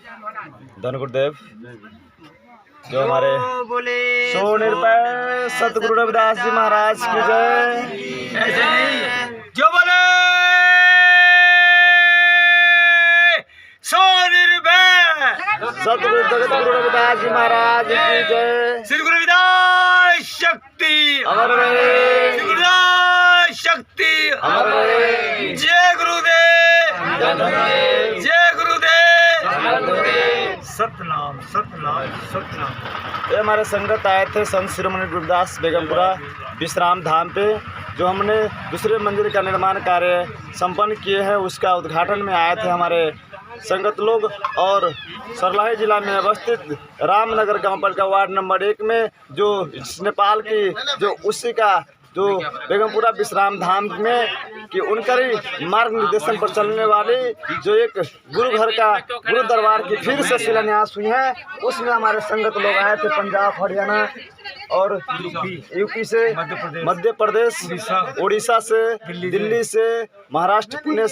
धन गुरुदेव जो हमारे सो निर्भय सतगुरु रविदास जी महाराज की जय। ऐसे नहीं जो बोले सो निर्भय सतगुरु जगत गुरु रविदास जी महाराज की जय। श्री गुरु रविदास शक्ति अमर रहे, श्री गुरुदास शक्ति अमर रहे। जय गुरुदेव जय गुरुदेव सतनाम सतनाम सतनाम। ये हमारे संगत आए थे संत शिरोमणि गुरुदास बेगमपुरा विश्राम धाम पे, जो हमने दूसरे मंदिर का निर्माण कार्य संपन्न किए हैं उसका उद्घाटन में आए थे हमारे संगत लोग। और सरलाही जिला में अवस्थित रामनगर गांव पर का वार्ड नंबर 1 में जो नेपाल की जो उसी का जो बेगमपुरा विश्राम धाम में कि उनका ही मार्ग निर्देशन पर चलने वाली जो एक गुरु घर का गुरु दरबार की फिर से शिलान्यास हुई है, उसमें हमारे संगत लोग आए थे पंजाब हरियाणा और यूपी से, मध्य प्रदेश, उड़ीसा से, दिल्ली से, महाराष्ट्र पुणे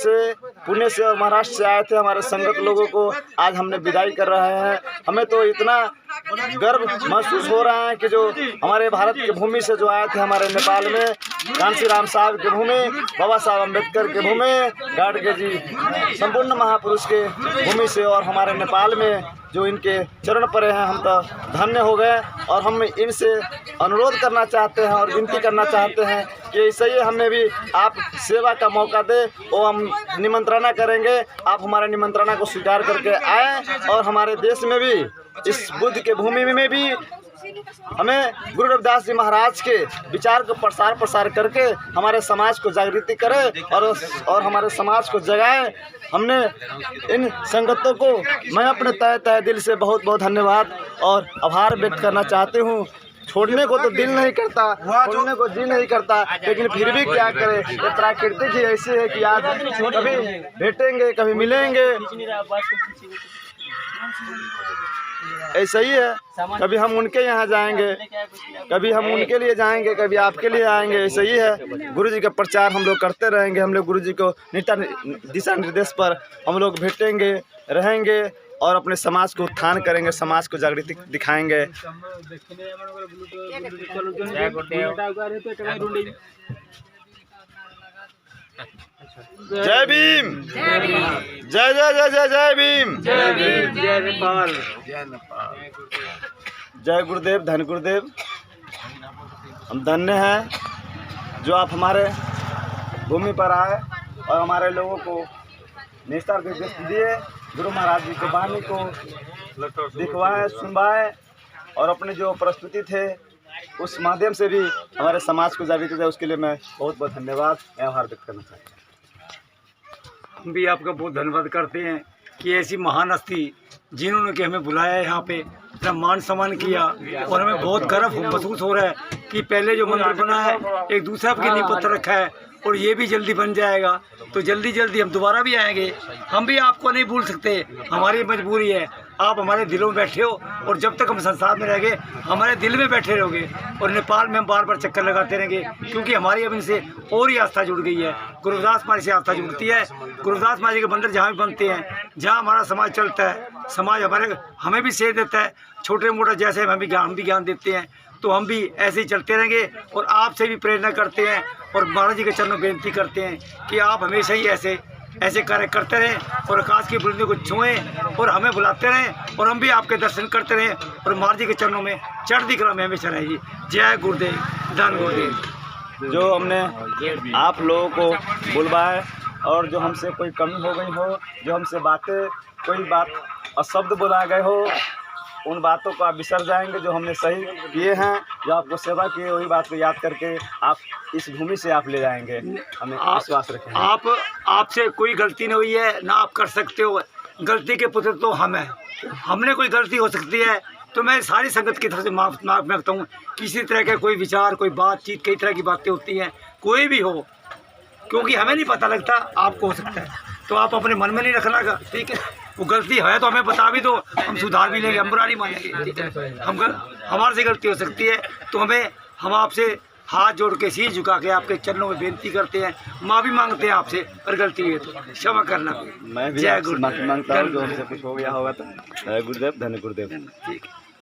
से और महाराष्ट्र से आए थे हमारे संगत लोगों को आज हमने विदाई कर रहे हैं। हमें तो इतना गर्व महसूस हो रहा है कि जो हमारे भारत की भूमि से जो आए थे हमारे नेपाल में कांसी राम साहब की भूमि, बाबा साहब अम्बेडकर की भूमि, गाडगे जी संपूर्ण महापुरुष के भूमि से और हमारे नेपाल में जो इनके चरण पड़े हैं, हम तो धन्य हो गए। और हम इनसे अनुरोध करना चाहते हैं और विनती करना चाहते हैं कि ऐसे ही हमें भी आप सेवा का मौका दे और हम निमंत्रणा करेंगे, आप हमारे निमंत्रणा को स्वीकार करके आएँ और हमारे देश में भी इस बुद्ध के भूमि में भी हमें गुरु रविदास जी महाराज के विचार को प्रसार करके हमारे समाज को जागृति करें और हमारे समाज को जगाएं। हमने इन संगतों को मैं अपने तहे दिल से बहुत बहुत धन्यवाद और आभार व्यक्त करना चाहती हूँ। छोड़ने को तो दिल नहीं करता, छोड़ने को जी नहीं करता, लेकिन फिर भी क्या करें, ये प्राकृतिक ही ऐसी है कि आज कभी भेटेंगे कभी मिलेंगे, ऐसा ही है। कभी हम उनके यहाँ जाएंगे, कभी हम उनके लिए जाएंगे, कभी आपके लिए आएंगे, ऐसा ही है। गुरु जी का प्रचार हम लोग करते रहेंगे, हम लोग गुरु जी को दिशा निर्देश पर हम लोग भेटेंगे रहेंगे और अपने समाज को उत्थान करेंगे, समाज को जागृति दिखाएंगे। जय भीम, जय जय जय जय जय भीम, जय नेपाल, जय गुरुदेव, धन गुरुदेव। हम धन्य हैं जो आप हमारे भूमि पर आए और हमारे लोगों को निस्तार निर्देश दिए, गुरु महाराज जी की वाणी को दिखवाए सुनवाए और अपने जो प्रस्तुति थे उस माध्यम से भी हमारे समाज को जागृति दे, उसके लिए मैं बहुत बहुत धन्यवाद आभार व्यक्त करना चाहता हूँ। हम भी आपका बहुत धन्यवाद करते हैं कि ऐसी महान हस्ती जिन्होंने कि हमें बुलाया है यहाँ पे, इतना मान सम्मान किया और हमें बहुत गर्व महसूस हो रहा है कि पहले जो मंदिर बना है एक दूसरा आपके नींव पत्थर रखा है और ये भी जल्दी बन जाएगा, तो जल्दी हम दोबारा भी आएंगे। हम भी आपको नहीं भूल सकते, हमारी मजबूरी है, आप हमारे दिलों में बैठे हो और जब तक हम संसार में रहेंगे हमारे दिल में बैठे रहोगे और नेपाल में हम बार बार चक्कर लगाते रहेंगे, क्योंकि हमारी अब इनसे और ही आस्था जुड़ गई है। गुरुदास महाराज से आस्था जुड़ती है, गुरुदास महाराज के मंदिर जहाँ भी बनते हैं, जहाँ हमारा समाज चलता है, समाज हमें भी सेध देता है, छोटे मोटे जैसे हम भी ज्ञान देते हैं, तो हम भी ऐसे ही चलते रहेंगे और आपसे भी प्रेरणा करते हैं और महाराज जी के चरणों में बेनती करते हैं कि आप हमेशा ही ऐसे कार्य करते रहें और आकाश की बुलंदियों को छुएं और हमें बुलाते रहें और हम भी आपके दर्शन करते रहें और महाराज जी के चरणों में चढ़ती कला में हमेशा रहेगी। जय गुरुदेव, धन गुरुदेव। जो हमने आप लोगों को बुलवाए और जो हमसे कोई कमी हो गई हो, जो हमसे कोई बात अशब्द बोला गए हो, उन बातों को आप बिसर जाएंगे। जो हमने सही किए हैं, जो आपको सेवा किए, वही बात को याद करके आप इस भूमि से आप ले जाएंगे, हमें विश्वास रखें। आपसे कोई गलती नहीं हुई है, ना आप कर सकते हो। गलती के पुत्र तो हम हैं, हमने कोई गलती हो सकती है तो मैं सारी संगत की तरफ से माफ़ मांगता हूँ। किसी तरह का कोई विचार, कोई बातचीत, कई तरह की बातें होती हैं, कोई भी हो, क्योंकि हमें नहीं पता लगता, आपको हो सकता है, तो आप अपने मन में नहीं रखना का, ठीक है। वो गलती है तो हमें बता भी दो, हम सुधार भी लेंगे, हम बुरा नहीं मानेंगे, ठीक है। हमारे से गलती हो सकती है तो हम आपसे हाथ जोड़ के सिर झुका के आपके चरणों में बेनती करते हैं, माफ़ी मांगते हैं आपसे, और गलती हुई है तो क्षमा करना। मैं भी जय आपसे गुरुदेव। माफी मांगता हूँ जो हमसे कुछ हो गया होगा तो। जय गुरुदेव, धन्य गुरुदेव। ठीक है।